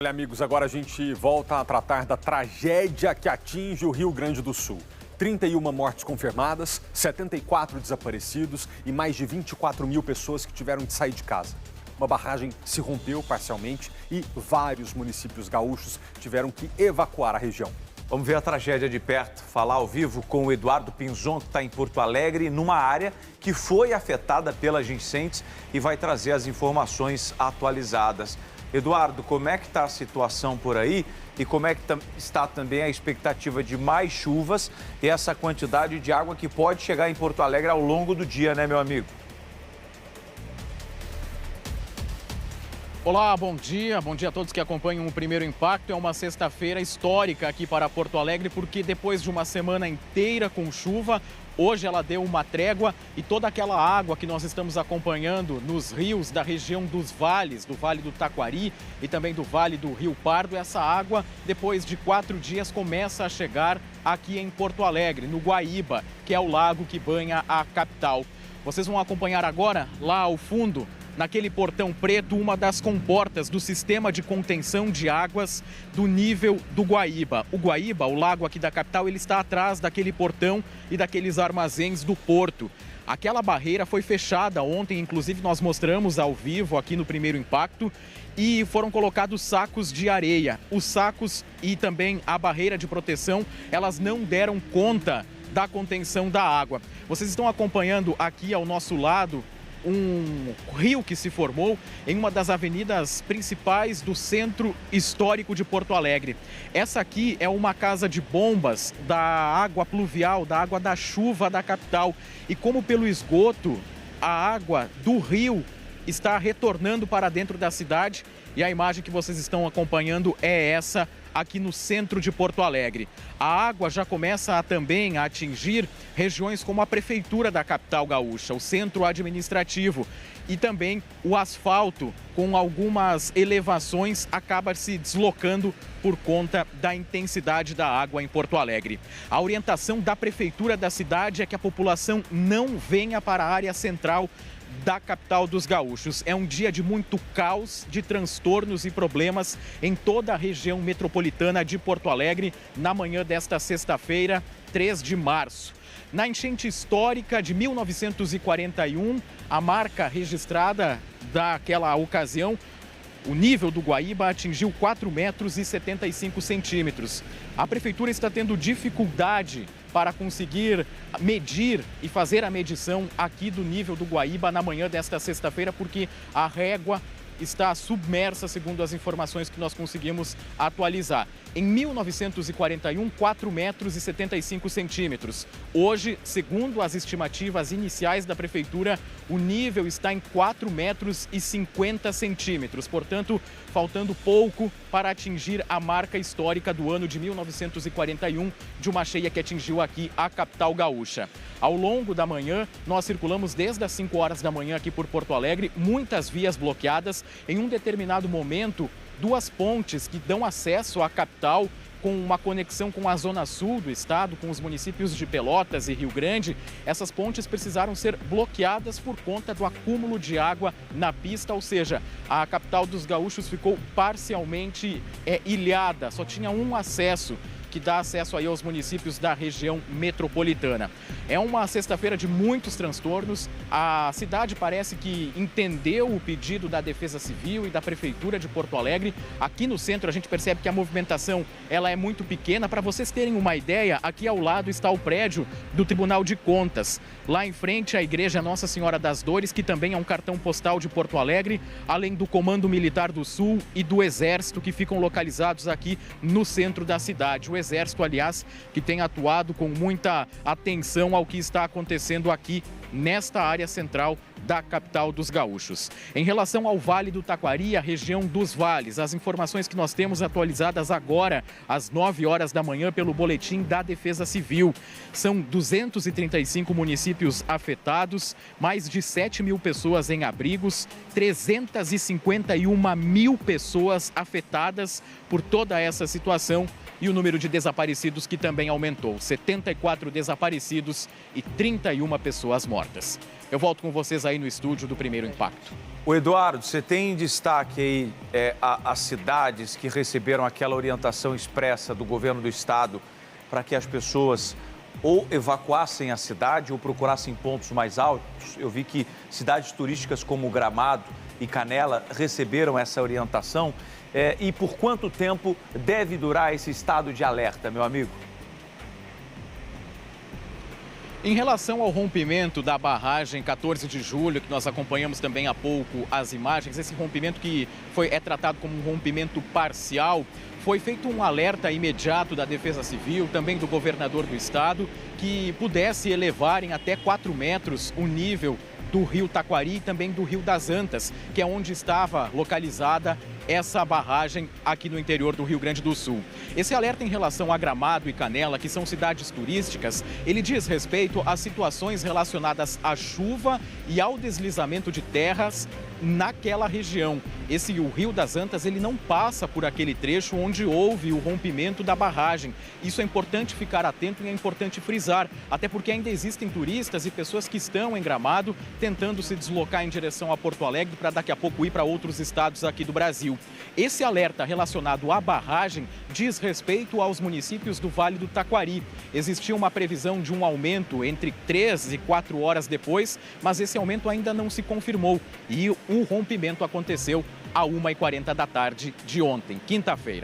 Olha, amigos, agora a gente volta a tratar da tragédia que atinge o Rio Grande do Sul. 31 mortes confirmadas, 74 desaparecidos e mais de 24 mil pessoas que tiveram que sair de casa. Uma barragem se rompeu parcialmente e vários municípios gaúchos tiveram que evacuar a região. Vamos ver a tragédia de perto, falar ao vivo com o Eduardo Pinzon, que está em Porto Alegre, numa área que foi afetada pelas enchentes e vai trazer as informações atualizadas. Eduardo, como é que está a situação por aí e como é que está também a expectativa de mais chuvas e essa quantidade de água que pode chegar em Porto Alegre ao longo do dia, né, meu amigo? Olá, bom dia a todos que acompanham o Primeiro Impacto. É uma sexta-feira histórica aqui para Porto Alegre, porque depois de uma semana inteira com chuva, hoje ela deu uma trégua e toda aquela água que nós estamos acompanhando nos rios da região dos vales, do Vale do Taquari e também do Vale do Rio Pardo, essa água, depois de 4 dias, começa a chegar aqui em Porto Alegre, no Guaíba, que é o lago que banha a capital. Vocês vão acompanhar agora, lá ao fundo, naquele portão preto, uma das comportas do sistema de contenção de águas do nível do Guaíba. O Guaíba, o lago aqui da capital, ele está atrás daquele portão e daqueles armazéns do porto. Aquela barreira foi fechada ontem, inclusive nós mostramos ao vivo aqui no Primeiro Impacto, e foram colocados sacos de areia. Os sacos e também a barreira de proteção, elas não deram conta da contenção da água. Vocês estão acompanhando aqui ao nosso lado um rio que se formou em uma das avenidas principais do centro histórico de Porto Alegre. Essa aqui é uma casa de bombas da água pluvial, da água da chuva da capital. E como pelo esgoto, a água do rio está retornando para dentro da cidade. E a imagem que vocês estão acompanhando é essa aqui no centro de Porto Alegre. A água já começa também a atingir regiões como a prefeitura da capital gaúcha, o centro administrativo, e também o asfalto com algumas elevações acaba se deslocando por conta da intensidade da água em Porto Alegre. A orientação da prefeitura da cidade é que a população não venha para a área central da capital dos gaúchos. É um dia de muito caos, de transtornos e problemas em toda a região metropolitana de Porto Alegre na manhã desta sexta-feira, 3 de março. Na enchente histórica de 1941, a marca registrada daquela ocasião, o nível do Guaíba atingiu 4,75 metros. A prefeitura está tendo dificuldade para conseguir medir e fazer a medição aqui do nível do Guaíba na manhã desta sexta-feira, porque a régua está submersa, segundo as informações que nós conseguimos atualizar. Em 1941, 4,75 metros. Hoje, segundo as estimativas iniciais da prefeitura, o nível está em 4,50 metros. Portanto, faltando pouco para atingir a marca histórica do ano de 1941, de uma cheia que atingiu aqui a capital gaúcha. Ao longo da manhã, nós circulamos desde as 5 horas da manhã aqui por Porto Alegre, muitas vias bloqueadas. Em um determinado momento, 2 pontes que dão acesso à capital, com uma conexão com a zona sul do estado, com os municípios de Pelotas e Rio Grande, essas pontes precisaram ser bloqueadas por conta do acúmulo de água na pista, ou seja, a capital dos gaúchos ficou parcialmente ilhada, só tinha um acesso, que dá acesso aí aos municípios da região metropolitana. É uma sexta-feira de muitos transtornos. A cidade parece que entendeu o pedido da Defesa Civil e da Prefeitura de Porto Alegre. Aqui no centro a gente percebe que a movimentação ela é muito pequena. Para vocês terem uma ideia, aqui ao lado está o prédio do Tribunal de Contas. Lá em frente a Igreja Nossa Senhora das Dores, que também é um cartão postal de Porto Alegre, além do Comando Militar do Sul e do Exército, que ficam localizados aqui no centro da cidade. O Exército, aliás, que tem atuado com muita atenção ao que está acontecendo aqui nesta área central da capital dos gaúchos. Em relação ao Vale do Taquari, a região dos vales, as informações que nós temos atualizadas agora, às 9 horas da manhã, pelo boletim da Defesa Civil. São 235 municípios afetados, mais de 7 mil pessoas em abrigos, 351 mil pessoas afetadas por toda essa situação. e o número de desaparecidos que também aumentou, 74 desaparecidos e 31 pessoas mortas. Eu volto com vocês aí no estúdio do Primeiro Impacto. O Eduardo, você tem em destaque aí as cidades que receberam aquela orientação expressa do governo do estado para que as pessoas ou evacuassem a cidade ou procurassem pontos mais altos? Eu vi que cidades turísticas como Gramado e Canela receberam essa orientação. E por quanto tempo deve durar esse estado de alerta, meu amigo? Em relação ao rompimento da barragem 14 de julho, que nós acompanhamos também há pouco as imagens, esse rompimento que é tratado como um rompimento parcial, foi feito um alerta imediato da Defesa Civil, também do governador do estado, que pudesse elevar em até 4 metros o nível do rio Taquari e também do rio das Antas, que é onde estava localizada essa barragem aqui no interior do Rio Grande do Sul. Esse alerta em relação a Gramado e Canela, que são cidades turísticas, ele diz respeito a situações relacionadas à chuva e ao deslizamento de terras naquela região. O Rio das Antas, ele não passa por aquele trecho onde houve o rompimento da barragem. Isso é importante ficar atento e é importante frisar, até porque ainda existem turistas e pessoas que estão em Gramado tentando se deslocar em direção a Porto Alegre para daqui a pouco ir para outros estados aqui do Brasil. Esse alerta relacionado à barragem diz respeito aos municípios do Vale do Taquari. Existia uma previsão de um aumento entre 3 e 4 horas depois, mas esse aumento ainda não se confirmou e o rompimento aconteceu às 1h40 da tarde de ontem, quinta-feira.